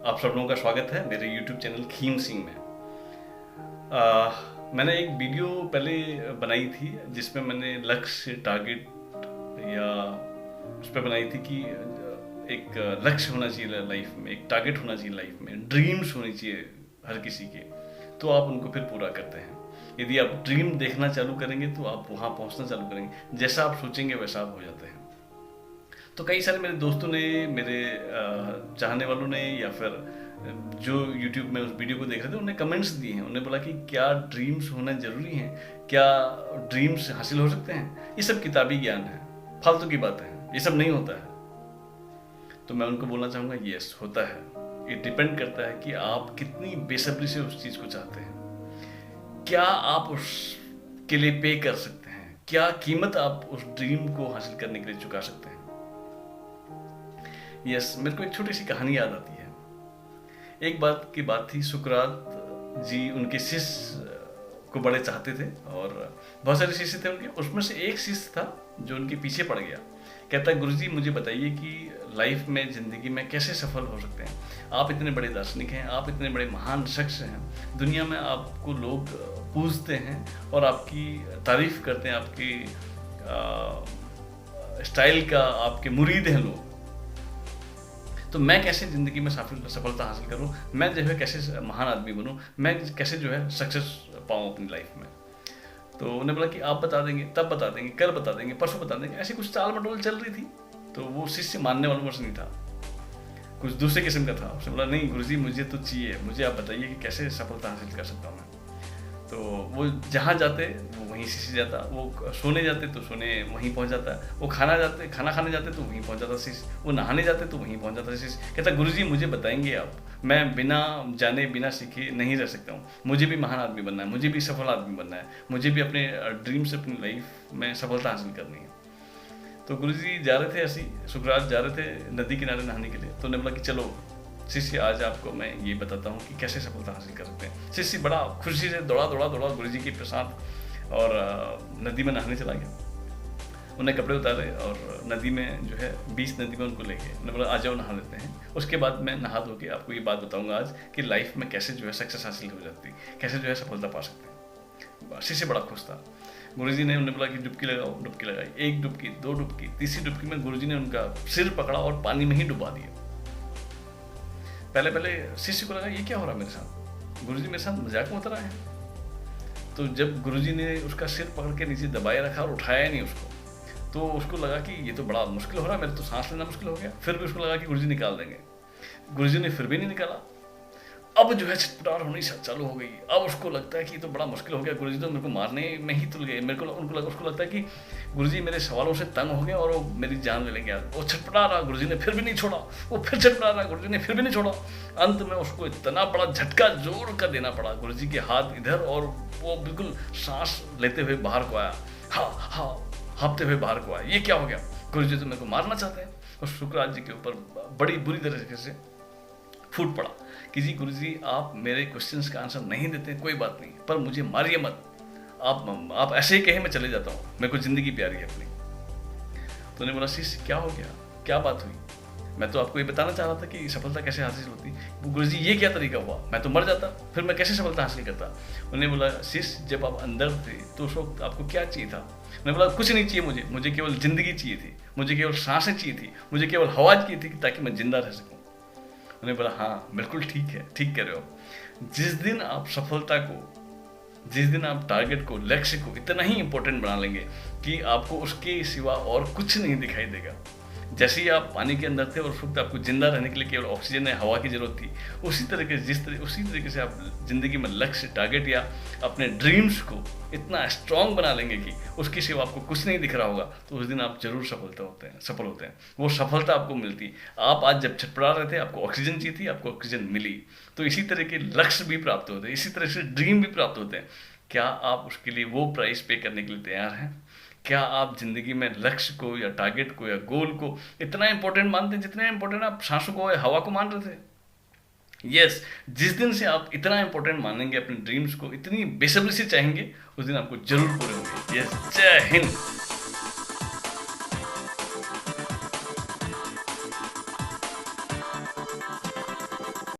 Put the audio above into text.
आप सब लोगों का स्वागत है मेरे YouTube चैनल खीम सिंह में। मैंने एक वीडियो पहले बनाई थी जिसमें मैंने लक्ष्य टारगेट या उस पर बनाई थी कि एक लक्ष्य होना चाहिए लाइफ में, एक टारगेट होना चाहिए लाइफ में, ड्रीम्स होनी चाहिए हर किसी के, तो आप उनको फिर पूरा करते हैं। यदि आप ड्रीम देखना चालू करेंगे तो आप वहाँ पहुँचना चालू करेंगे, जैसा आप सोचेंगे वैसा आप हो जाते हैं। तो कई सारे मेरे दोस्तों ने, मेरे चाहने वालों ने, या फिर जो YouTube में उस वीडियो को देख रहे थे, उन्हें कमेंट्स दिए हैं। उन्हें बोला कि क्या ड्रीम्स होना ज़रूरी हैं, क्या ड्रीम्स हासिल हो सकते हैं? ये सब किताबी ज्ञान है, फालतू की बात है, ये सब नहीं होता है। तो मैं उनको बोलना चाहूँगा, यस होता है। ये डिपेंड करता है कि आप कितनी बेसब्री से उस चीज़ को चाहते हैं, क्या आप उसके लिए पे कर सकते हैं, क्या कीमत आप उस ड्रीम को हासिल करने के लिए चुका सकते हैं। यस, मेरे को एक छोटी सी कहानी याद आती है। एक बात की बात थी, सुकरात जी उनके शिष्य को बड़े चाहते थे और बहुत सारे शिष्य थे उनके। उसमें से एक शिष्य था जो उनके पीछे पड़ गया। कहता, गुरुजी मुझे बताइए कि लाइफ में, ज़िंदगी में कैसे सफल हो सकते हैं? आप इतने बड़े दार्शनिक हैं, आप इतने बड़े महान शख्स हैं, दुनिया में आपको लोग पूजते हैं और आपकी तारीफ करते हैं, आपकी स्टाइल का आपके मुरीद हैं लोग। तो मैं कैसे ज़िंदगी में सफलता हासिल करूं, मैं जो है कैसे महान आदमी बनूं, मैं कैसे जो है सक्सेस पाऊं अपनी लाइफ में? तो उन्होंने बोला कि आप बता देंगे, तब बता देंगे, कल बता देंगे, परसों बता देंगे। ऐसी कुछ चाल मटोल चल रही थी। तो वो शिष्य मानने वालों में से नहीं था, कुछ दूसरे किस्म का था। उसने बोला, नहीं गुरुजी मुझे तो चाहिए, मुझे आप बताइए कि कैसे सफलता हासिल कर सकता हूँ मैं। तो वो जहाँ जाते वो वहीं शिष्य जाता, वो सोने जाते तो सोने वहीं पहुँच जाता, वो खाना खाने जाते तो वहीं पहुँच जाता शिष्य, वो नहाने जाते तो वहीं पहुँच जाता शिष्य। कहता, गुरुजी मुझे बताएंगे आप, मैं बिना जाने बिना सीखे नहीं रह सकता हूँ, मुझे भी महान आदमी बनना है, मुझे भी सफल आदमी बनना है, मुझे भी अपने ड्रीम से अपनी लाइफ में सफलता हासिल करनी है। तो गुरुजी जा रहे थे, ऐसी सुकरात जा रहे थे नदी किनारे नहाने के लिए। तो उन्होंने बोला कि चलो शिष्य, आज आपको मैं ये बताता हूँ कि कैसे सफलता हासिल कर सकते हैं। शिष्य बड़ा खुशी से दौड़ा गुरुजी के प्रसाद और नदी में नहाने चला गया। उन्हें कपड़े उतारे और नदी में जो है, बीच नदी में उनको ले गए। उन्होंने बोला, आ जाओ नहा लेते हैं, उसके बाद मैं नहा धो के आपको ये बात बताऊंगा आज कि लाइफ में कैसे जो है सक्सेस हासिल हो जाती, कैसे जो है सफलता पा सकते हैं। शिष्य बड़ा खुश था। गुरुजी ने उन्हें बोला कि डुबकी लगाओ। डुबकी लगाई, एक डुबकी, दो डुबकी, तीसरी डुबकी में गुरुजी ने उनका सिर पकड़ा और पानी में ही डुबा दिया। पहले शिष्य को लगा ये क्या हो रहा है मेरे साथ, गुरुजी मेरे साथ मजाक में उतरा है। तो जब गुरुजी ने उसका सिर पकड़ के नीचे दबाए रखा और उठाया नहीं उसको, तो उसको लगा कि ये तो बड़ा मुश्किल हो रहा है, मेरे तो सांस लेना मुश्किल हो गया। फिर भी उसको लगा कि गुरुजी निकाल देंगे। गुरुजी ने फिर भी नहीं निकाला। अब जो है छटपटाहट होनी चालू हो गई। अब उसको लगता है कि ये तो बड़ा मुश्किल हो गया, गुरुजी तो मेरे को मारने में ही तुल गए। उसको लगता है कि गुरुजी मेरे सवालों से तंग हो गए और वो मेरी जान ले लेंगे। वो छटपटा रहा, गुरुजी ने फिर भी नहीं छोड़ा। वो फिर छटपटा रहा, गुरुजी ने फिर भी नहीं छोड़ा। अंत में उसको इतना बड़ा झटका जोर का देना पड़ा। गुरुजी के हाथ इधर और वो बिल्कुल सांस लेते हुए बाहर को आया, हाँ हाँपते हुए बाहर को आया। ये क्या हो गया? गुरुजी तो मेरे को मारना चाहते हैं। और सुकरात जी के ऊपर बड़ी बुरी तरीके से फूट पड़ा कि जी गुरुजी, आप मेरे क्वेश्चंस का आंसर नहीं देते, कोई बात नहीं, पर मुझे मारिए मत। आप ऐसे ही कहे मैं चले जाता हूँ, मेरे को ज़िंदगी प्यारी है अपनी। तो उन्होंने बोला, शिष्य क्या हो गया, क्या बात हुई? मैं तो आपको ये बताना चाह रहा था कि सफलता कैसे हासिल होती। गुरुजी ये क्या तरीका हुआ, मैं तो मर जाता, फिर मैं कैसे सफलता हासिल करता? उन्होंने बोला, शिष्य जब आप अंदर थे तो उस वक्त आपको क्या चाहिए था? उन्होंने बोला, कुछ नहीं चाहिए मुझे केवल ज़िंदगी चाहिए थी, मुझे केवल सांसें चाहिए थी, मुझे केवल हवा चाहिए थी ताकि मैं जिंदा रह सकूँ। उन्होंने बोला, हाँ बिल्कुल ठीक है, ठीक कह रहे हो। जिस दिन आप टारगेट को, लक्ष्य को इतना ही इंपॉर्टेंट बना लेंगे कि आपको उसके सिवा और कुछ नहीं दिखाई देगा। जैसे ही आप पानी के अंदर थे और उस वक्त आपको जिंदा रहने के लिए केवल ऑक्सीजन या हवा की जरूरत थी, उसी तरीके से आप जिंदगी में लक्ष्य, टारगेट या अपने ड्रीम्स को इतना स्ट्रांग बना लेंगे कि उसके सिवा आपको कुछ नहीं दिख रहा होगा, तो उस दिन आप जरूर सफल होते हैं। वो सफलता आपको मिलती। आप आज जब छटपटा रहे थे, आपको ऑक्सीजन चाहिए थी, आपको ऑक्सीजन मिली। तो इसी तरह के लक्ष्य भी प्राप्त होते हैं, इसी तरह से ड्रीम भी प्राप्त होते हैं। क्या आप उसके लिए वो प्राइस पे करने के लिए तैयार हैं? क्या आप जिंदगी में लक्ष्य को या टारगेट को या गोल को इतना इंपॉर्टेंट मानते हैं जितना इंपॉर्टेंट आप सांसों को या हवा को मान रहे थे? यस, जिस दिन से आप इतना इंपॉर्टेंट मानेंगे, अपने ड्रीम्स को इतनी बेसब्री से चाहेंगे, उस दिन आपको जरूर पूरे होंगे। यस, जय हिंद।